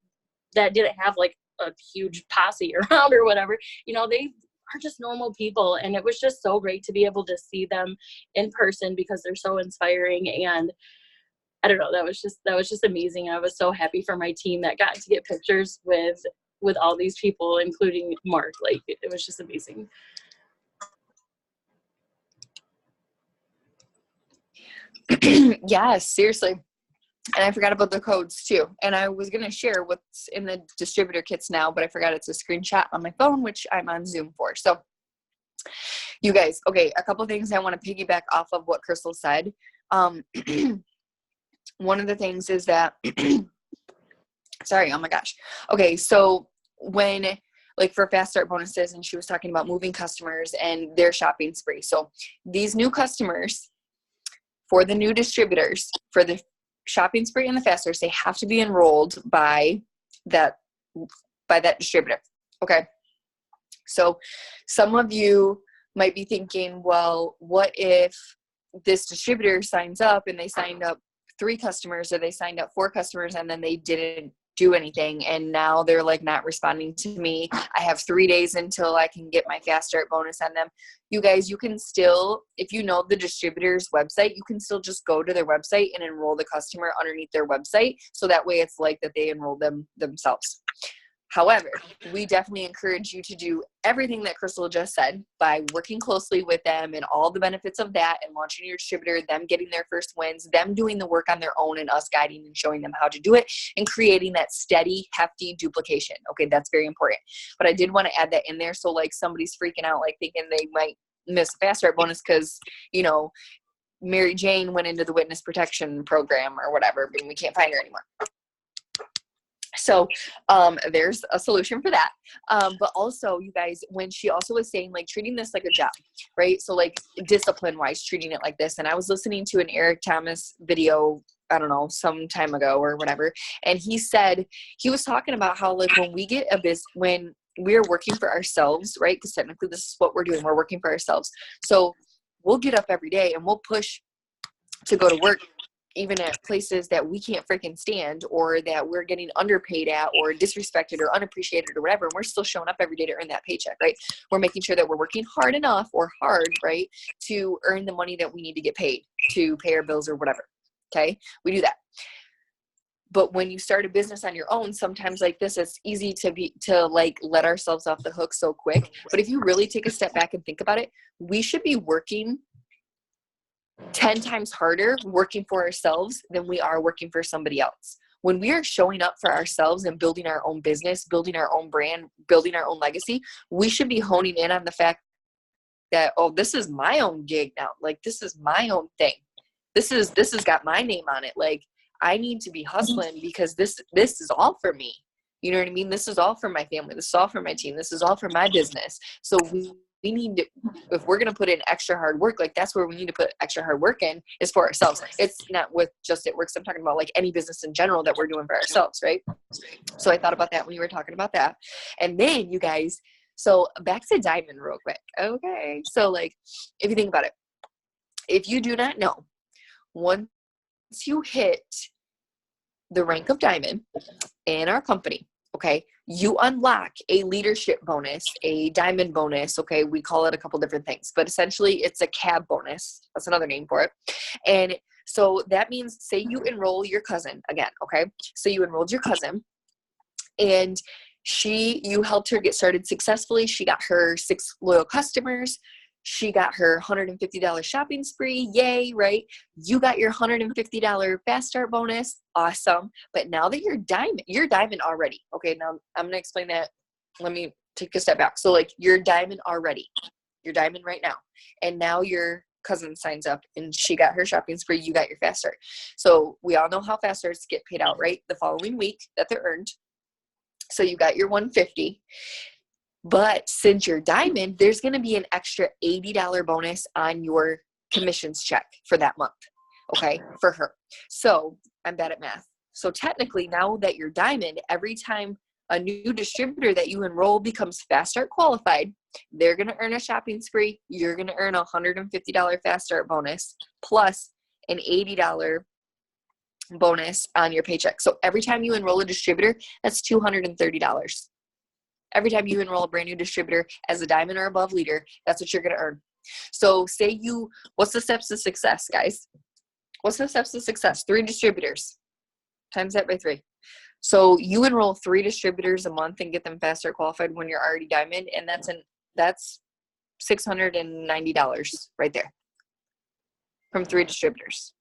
that didn't have like a huge posse around or whatever, you know, they are just normal people. And it was just so great to be able to see them in person because they're so inspiring. And I don't know, that was just amazing. I was so happy for my team that got to get pictures with all these people, including Mark. Like, it was just amazing. Yes, seriously. And I forgot about the codes too. And I was going to share what's in the distributor kits now, but I forgot it's a screenshot on my phone, which I'm on Zoom for. So you guys, okay, a couple things I want to piggyback off of what Crystal said. One of the things is that, sorry, oh my gosh. Okay, so when, like for fast start bonuses, and she was talking about moving customers and their shopping spree. So these new customers, for the new distributors, for the shopping spree and the fast starts, they have to be enrolled by that distributor. Okay. So some of you might be thinking, well, what if this distributor signs up and they signed up 3 customers, or they signed up 4 customers and then they didn't do anything, and now they're like not responding to me. I have 3 days until I can get my fast start bonus on them. You guys, you can still, if you know the distributor's website, you can still just go to their website and enroll the customer underneath their website. So that way it's like that they enroll them themselves. However, we definitely encourage you to do everything that Crystal just said by working closely with them and all the benefits of that, and launching your distributor, them getting their first wins, them doing the work on their own, and us guiding and showing them how to do it, and creating that steady, hefty duplication. Okay, that's very important. But I did want to add that in there. So like somebody's freaking out, like thinking they might miss a fast start bonus because, you know, Mary Jane went into the witness protection program or whatever, and we can't find her anymore. So there's a solution for that. But also, you guys, when she also was saying like treating this like a job, right? So like discipline wise, treating it like this. And I was listening to an Eric Thomas video, I don't know, some time ago or whatever. And he said, he was talking about how like when we get a business, when we're working for ourselves, right? Because technically this is what we're doing. We're working for ourselves. So we'll get up every day and we'll push to go to work, even at places that we can't freaking stand, or that we're getting underpaid at, or disrespected or unappreciated or whatever. And we're still showing up every day to earn that paycheck, right? We're making sure that we're working hard enough, or hard, right, to earn the money that we need to get paid to pay our bills or whatever. Okay. We do that. But when you start a business on your own, sometimes like this, it's easy to like let ourselves off the hook so quick. But if you really take a step back and think about it, we should be working 10 times harder working for ourselves than we are working for somebody else. When we are showing up for ourselves and building our own business, building our own brand, building our own legacy, we should be honing in on the fact that, oh, this is my own gig now. Like, this is my own thing. This has got my name on it. Like, I need to be hustling because this is all for me. You know what I mean? This is all for my family. This is all for my team. This is all for my business. So we need to, if we're going to put in extra hard work, like that's where we need to put extra hard work in, is for ourselves. It's not with just It Works. I'm talking about like any business in general that we're doing for ourselves, right? So I thought about that when you were talking about that. And then you guys, so back to Diamond real quick. Okay. So like, if you think about it, if you do not know, once you hit the rank of Diamond in our company, okay, you unlock a leadership bonus, a diamond bonus. Okay, we call it a couple different things, but essentially it's a cab bonus. That's another name for it. And so that means, say you enroll your cousin again, okay? So you enrolled your cousin and you helped her get started successfully. She got her 6 loyal customers. She got her $150 shopping spree. Yay, right? You got your $150 fast start bonus. Awesome. But now that you're diamond already. Okay, now I'm going to explain that. Let me take a step back. So like you're diamond already. You're diamond right now. And now your cousin signs up and she got her shopping spree. You got your fast start. So we all know how fast starts get paid out, right? The following week that they're earned. So you got your $150. But since you're diamond, there's going to be an extra $80 bonus on your commissions check for that month. Okay, for her. So I'm bad at math. So technically, now that you're diamond, every time a new distributor that you enroll becomes fast start qualified, they're going to earn a shopping spree. You're going to earn a $150 fast start bonus plus an $80 bonus on your paycheck. So every time you enroll a distributor, that's $230. Every time you enroll a brand new distributor as a diamond or above leader, that's what you're going to earn. So say what's the steps to success, guys? What's the steps to success? 3 distributors. Times that by 3. So you enroll 3 distributors a month and get them fast start qualified when you're already diamond, and that's $690 right there from 3 distributors.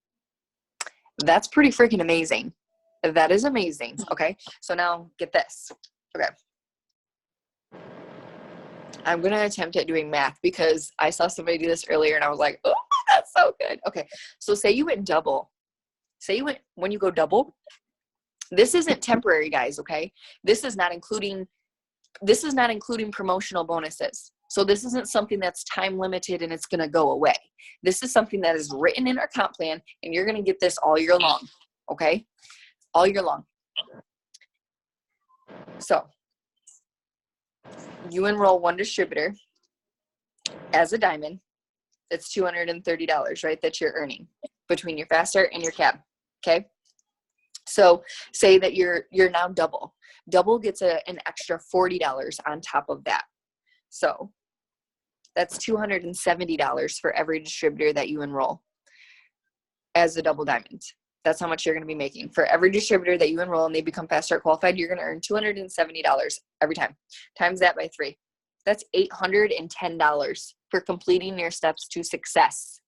That's pretty freaking amazing. That is amazing. Okay, so now get this. Okay, I'm gonna attempt at doing math because I saw somebody do this earlier and I was like, oh, that's so good. Okay, so say you went double. When you go double, this isn't temporary, guys, okay? This is not including promotional bonuses. So this isn't something that's time limited and it's going to go away. This is something that is written in our comp plan, and you're going to get this all year long, okay? All year long. So you enroll 1 distributor as a diamond. It's $230, right, that you're earning between your fast start and your cab, okay? So say that you're now double. Double gets an extra $40 on top of that. So that's $270 for every distributor that you enroll as a double diamond. That's how much you're going to be making. For every distributor that you enroll and they become fast start qualified, you're going to earn $270 every time. Times that by 3. That's $810 for completing your steps to success.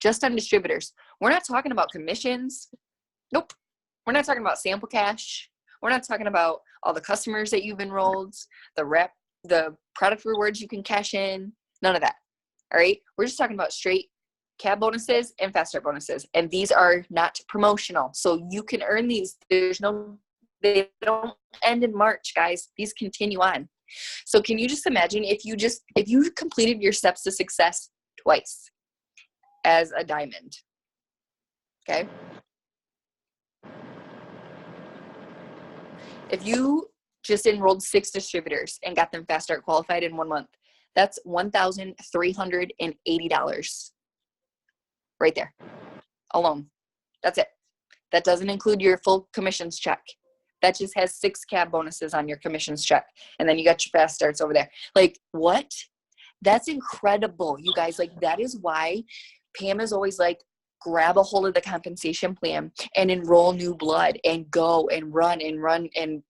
Just on distributors. We're not talking about commissions. Nope. We're not talking about sample cash. We're not talking about all the customers that you've enrolled, the product rewards you can cash in, none of that. All right. We're just talking about straight cab bonuses and fast start bonuses. And these are not promotional. So you can earn these. They don't end in March, guys. These continue on. So can you just imagine if you completed your steps to success twice as a diamond? Okay. If you just enrolled 6 distributors and got them fast start qualified in 1 month, that's $1,380 right there alone. That's it. That doesn't include your full commissions check. That just has 6 cab bonuses on your commissions check. And then you got your fast starts over there. Like, what? That's incredible, you guys. Like, that is why Pam is always like, grab a hold of the compensation plan and enroll new blood and go and run and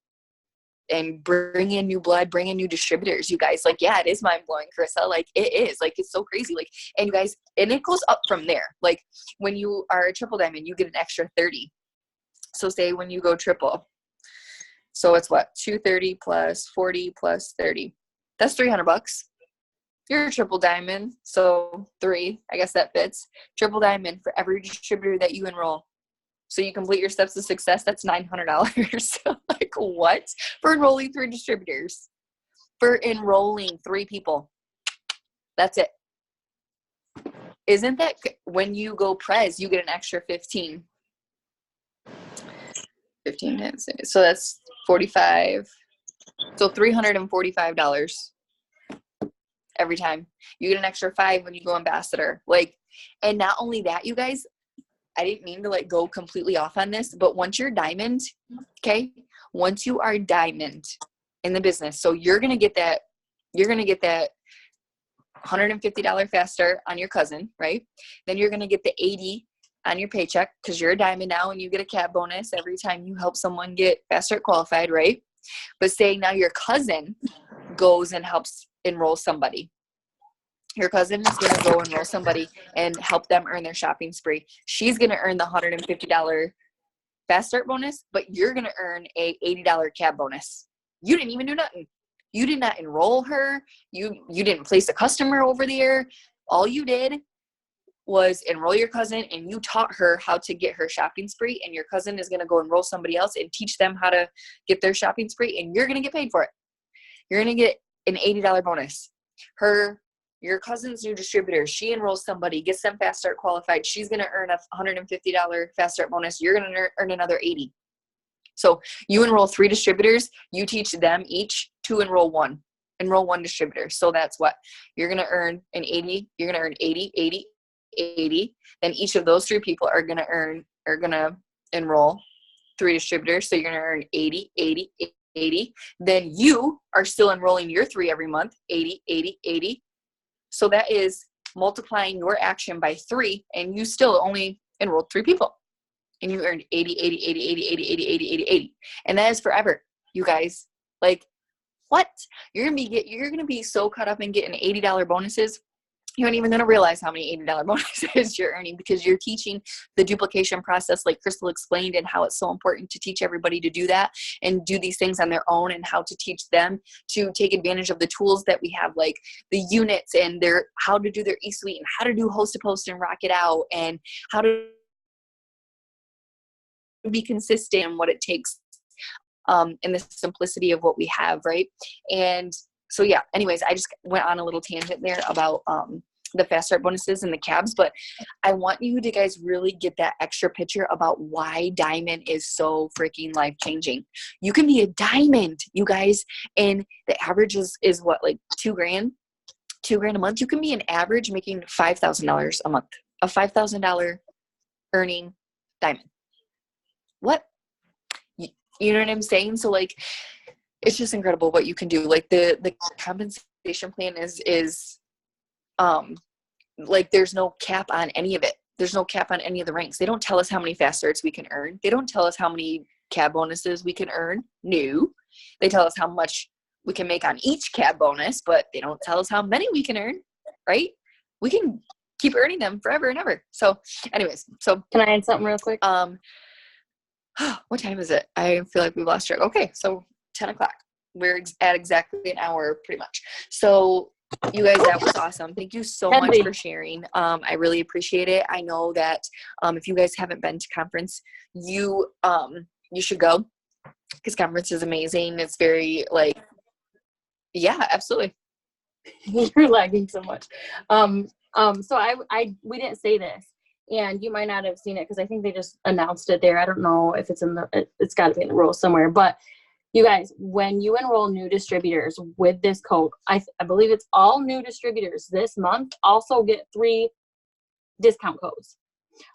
bring in new blood, bring in new distributors, you guys. Like, yeah, it is mind-blowing, Carissa. Like, it is. Like, it's so crazy. Like, and you guys, and it goes up from there. Like, when you are a triple diamond, you get an extra 30. So say when you go triple, so it's what? 230 plus 40 plus 30. That's $300. You're a triple diamond, so 3, I guess that fits. Triple diamond for every distributor that you enroll. So you complete your steps to success, that's $900. Like, what? For enrolling 3 distributors. For enrolling 3 people. That's it. Isn't that, when you go Prez, you get an extra 15. 15 times, so that's 45. So $345 every time. You get an extra 5 when you go ambassador. Like, and not only that, you guys, I didn't mean to like go completely off on this, but once you're diamond, okay, once you are diamond in the business, so you're going to get that $150 fast start on your cousin, right? Then you're going to get the 80 on your paycheck because you're a diamond now and you get a cab bonus every time you help someone get fast start qualified, right? But say now your cousin goes and helps enroll somebody. Your cousin is going to go enroll somebody and help them earn their shopping spree. She's going to earn the $150 fast start bonus, but you're going to earn a $80 cab bonus. You didn't even do nothing. You did not enroll her. You didn't place a customer over there. All you did was enroll your cousin, and you taught her how to get her shopping spree, and your cousin is going to go enroll somebody else and teach them how to get their shopping spree, and you're going to get paid for it. You're going to get an $80 bonus. Your cousin's new distributor, she enrolls somebody, gets them fast start qualified. She's going to earn a $150 fast start bonus. You're going to earn another 80. So you enroll 3 distributors. You teach them each to enroll 1. Enroll 1 distributor. So that's what you're going to earn an 80. You're going to earn 80, 80, 80. Then each of those 3 people are going to enroll 3 distributors. So you're going to earn 80, 80, 80. Then you are still enrolling your 3 every month, 80, 80, 80. So that is multiplying your action by 3, and you still only enrolled 3 people. And you earned 80, 80, 80, 80, 80, 80, 80, 80, 80. And that is forever, you guys. Like, what? You're gonna be so caught up in getting $80 bonuses, you aren't even gonna realize how many $80 bonuses you're earning, because you're teaching the duplication process like Crystal explained, and how it's so important to teach everybody to do that and do these things on their own, and how to teach them to take advantage of the tools that we have, like the units and how to do their eSuite, and how to do host to post and rock it out, and how to be consistent in what it takes, in the simplicity of what we have, right? And so yeah, anyways, I just went on a little tangent there about the fast start bonuses and the cabs, but I want you to guys really get that extra picture about why Diamond is so freaking life changing. You can be a diamond, you guys, and the average is what, like $2,000 a month. You can be an average making $5,000 a month, a $5,000 earning diamond. What? You know what I'm saying? So like, it's just incredible what you can do. Like the compensation plan is like there's no cap on any of it. There's no cap on any of the ranks. They don't tell us how many fast starts we can earn. They don't tell us how many cab bonuses we can earn. No. They tell us how much we can make on each cab bonus, but they don't tell us how many we can earn, right? We can keep earning them forever and ever. So anyways, so Can I add something real quick? what time is it? I feel like we've lost track. Okay, so 10 o'clock. We're at exactly an hour, pretty much. So you guys, that was awesome. Thank you so much for sharing. I really appreciate it. I know that if you guys haven't been to conference, you should go, because conference is amazing. It's very like, yeah, absolutely. You're lagging so much. So we didn't say this, and you might not have seen it because I think they just announced it there. I don't know if it's it's got to be in the rules somewhere. But you guys, when you enroll new distributors with this code, I believe it's all new distributors this month also get 3 discount codes.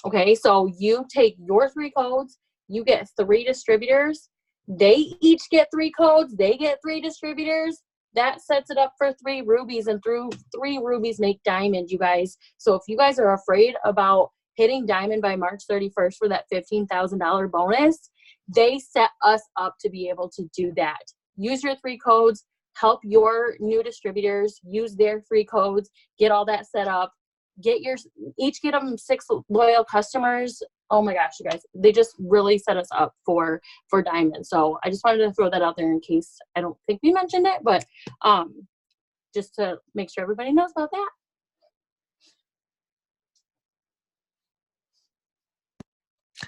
Okay, so you take your 3 codes, you get 3 distributors. They each get 3 codes. They get 3 distributors. That sets it up for 3 rubies, and through 3 rubies make diamond, you guys. So if you guys are afraid about hitting diamond by March 31st for that $15,000 bonus, they set us up to be able to do that. Use your 3 codes, help your new distributors use their 3 codes, get all that set up, each get them 6 loyal customers. Oh my gosh, you guys, they just really set us up for diamond. So I just wanted to throw that out there in case I don't think we mentioned it, but just to make sure everybody knows about that.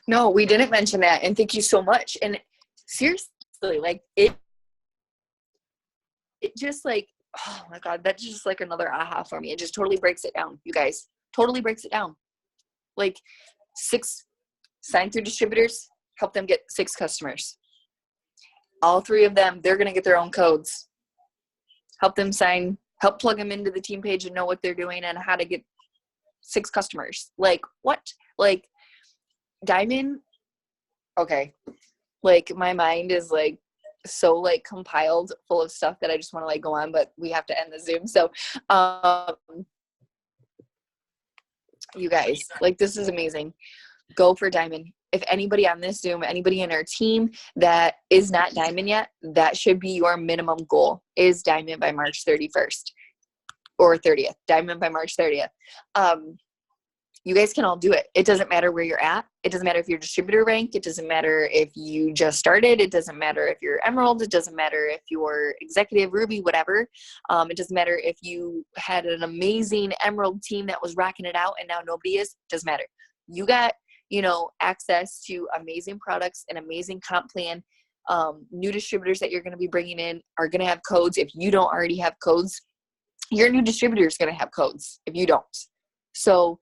No, we didn't mention that, and thank you so much. And seriously, like it just like, oh my God, that's just like another aha for me. It just totally breaks it down, you guys. Totally breaks it down. Like 6 sign through distributors, help them get 6 customers. All 3 of them, they're gonna get their own codes. Help them sign, help plug them into the team page and know what they're doing and how to get 6 customers. Like what? Like diamond, okay, like my mind is like so like compiled full of stuff that I just want to like go on, but we have to end the Zoom. So you guys, like this is amazing. Go for diamond. If anybody on this Zoom, anybody in our team that is not diamond yet, that should be your minimum goal, is diamond by March 31st or 30th. Diamond by March 30th. You guys can all do it. It doesn't matter where you're at. It doesn't matter if you're distributor rank. It doesn't matter if you just started. It doesn't matter if you're emerald. It doesn't matter if you're executive, ruby, whatever. It doesn't matter if you had an amazing emerald team that was rocking it out and now nobody is. It doesn't matter. You got, access to amazing products, an amazing comp plan. New distributors that you're going to be bringing in are going to have codes. If you don't already have codes, your new distributor is going to have codes if you don't. So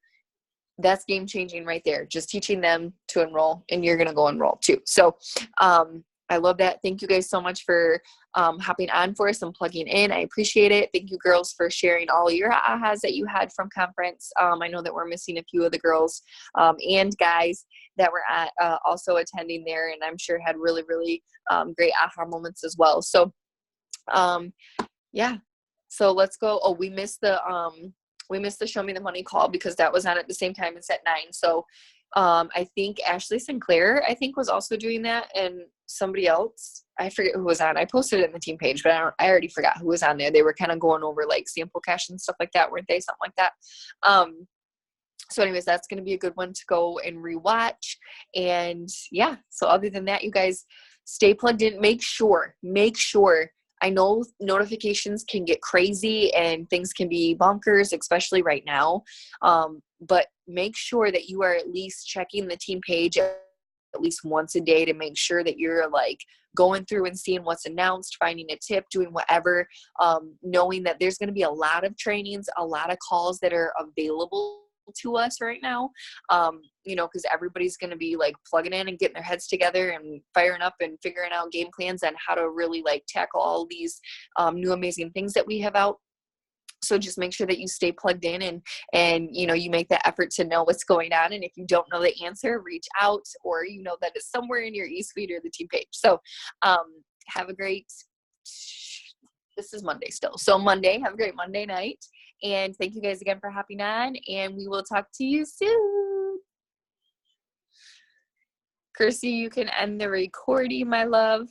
that's game changing right there. Just teaching them to enroll, and you're going to go enroll too. So I'm I love that. Thank you guys so much for hopping on for us and plugging in. I appreciate it. Thank you, girls, for sharing all your ahas that you had from conference. I know that we're missing a few of the girls and guys that were at also attending there, and I'm sure had really, really great aha moments as well. So, yeah. So let's go. Oh, we missed the Show Me the Money call because that was on at the same time. It's at 9. So I think Ashley Sinclair, was also doing that, and somebody else, I forget who was on. I posted it in the team page, but I already forgot who was on there. They were kind of going over like sample cash and stuff like that, weren't they? Something like that. So anyways, that's going to be a good one to go and rewatch. And yeah, so other than that, you guys stay plugged in. Make sure, I know notifications can get crazy and things can be bonkers, especially right now. But make sure that you are at least checking the team page at least once a day to make sure that you're like going through and seeing what's announced, finding a tip, doing whatever, knowing that there's going to be a lot of trainings, a lot of calls that are available to us right now, because everybody's going to be like plugging in and getting their heads together and firing up and figuring out game plans on how to really like tackle all these new amazing things that we have out. So just make sure that you stay plugged in and you make that effort to know what's going on. And if you don't know the answer, reach out, or that it's somewhere in your eSuite or the team page. So have a great, this is Monday still. So Monday, have a great Monday night. And thank you guys again for hopping on, and we will talk to you soon. Kirsty, you can end the recording, my love.